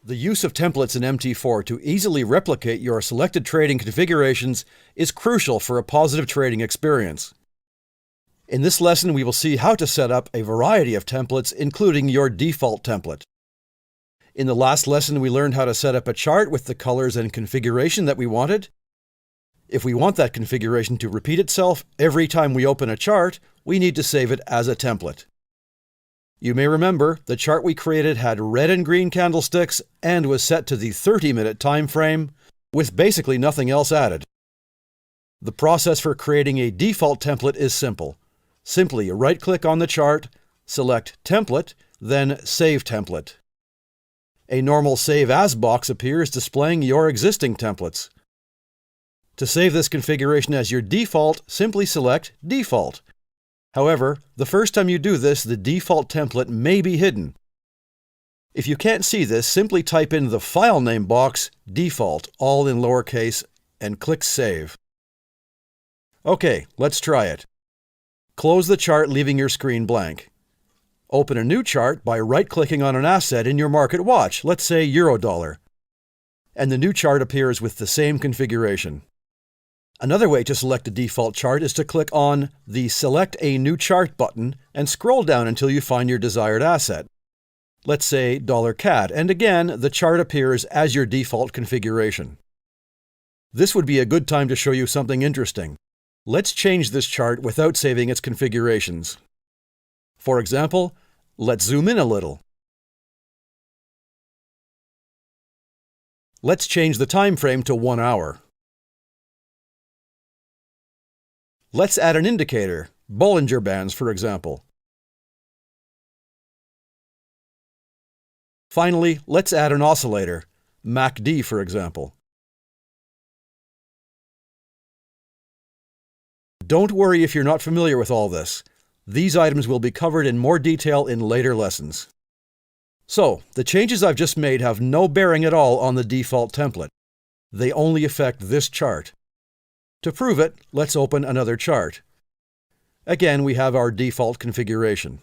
The use of templates in MT4 to easily replicate your selected trading configurations is crucial for a positive trading experience. In this lesson, we will see how to set up a variety of templates, including your default template. In the last lesson, we learned how to set up a chart with the colors and configuration that we wanted. If we want that configuration to repeat itself every time we open a chart, we need to save it as a template. You may remember the chart we created had red and green candlesticks and was set to the 30-minute time frame with basically nothing else added. The process for creating a default template is simple. Simply right-click on the chart, select Template, then Save Template. A normal Save As box appears displaying your existing templates. To save this configuration as your default, simply select Default. However, the first time you do this, the default template may be hidden. If you can't see this, simply type in the file name box, Default, all in lowercase, and click Save. Okay, let's try it. Close the chart, leaving your screen blank. Open a new chart by right-clicking on an asset in your market watch, let's say Eurodollar, and the new chart appears with the same configuration. Another way to select a default chart is to click on the Select a New Chart button and scroll down until you find your desired asset. Let's say $CAD, and again, the chart appears as your default configuration. This would be a good time to show you something interesting. Let's change this chart without saving its configurations. For example, let's zoom in a little. Let's change the time frame to 1 hour. Let's add an indicator, Bollinger Bands for example. Finally, let's add an oscillator, MACD for example. Don't worry if you're not familiar with all this. These items will be covered in more detail in later lessons. So, the changes I've just made have no bearing at all on the default template. They only affect this chart. To prove it, let's open another chart. Again, we have our default configuration.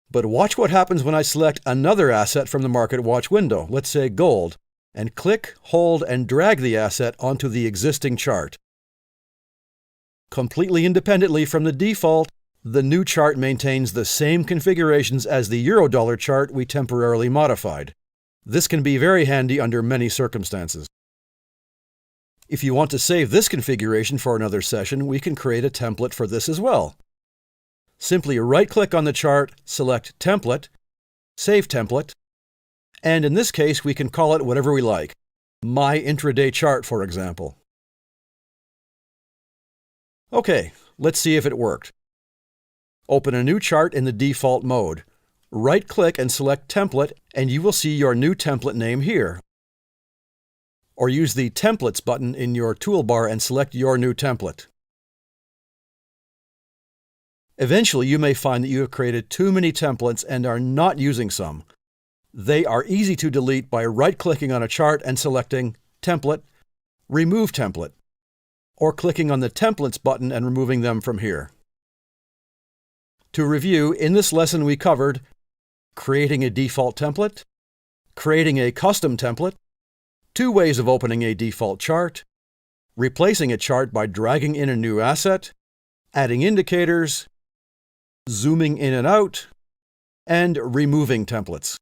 But watch what happens when I select another asset from the Market Watch window, let's say gold, and click, hold, and drag the asset onto the existing chart. Completely independently from the default, the new chart maintains the same configurations as the Eurodollar chart we temporarily modified. This can be very handy under many circumstances. If you want to save this configuration for another session, we can create a template for this as well. Simply right-click on the chart, select Template, Save Template, and in this case we can call it whatever we like. My Intraday Chart, for example. Okay, let's see if it worked. Open a new chart in the default mode. Right-click and select Template, and you will see your new template name here. Or use the Templates button in your toolbar and select your new template. Eventually, you may find that you have created too many templates and are not using some. They are easy to delete by right-clicking on a chart and selecting Template, Remove Template, or clicking on the Templates button and removing them from here. To review, in this lesson we covered creating a default template, creating a custom template, 2 ways of opening a default chart, replacing a chart by dragging in a new asset, adding indicators, zooming in and out, and removing templates.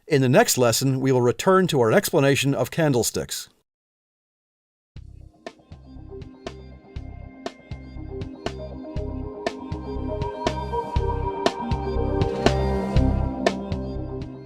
In the next lesson, we will return to our explanation of candlesticks.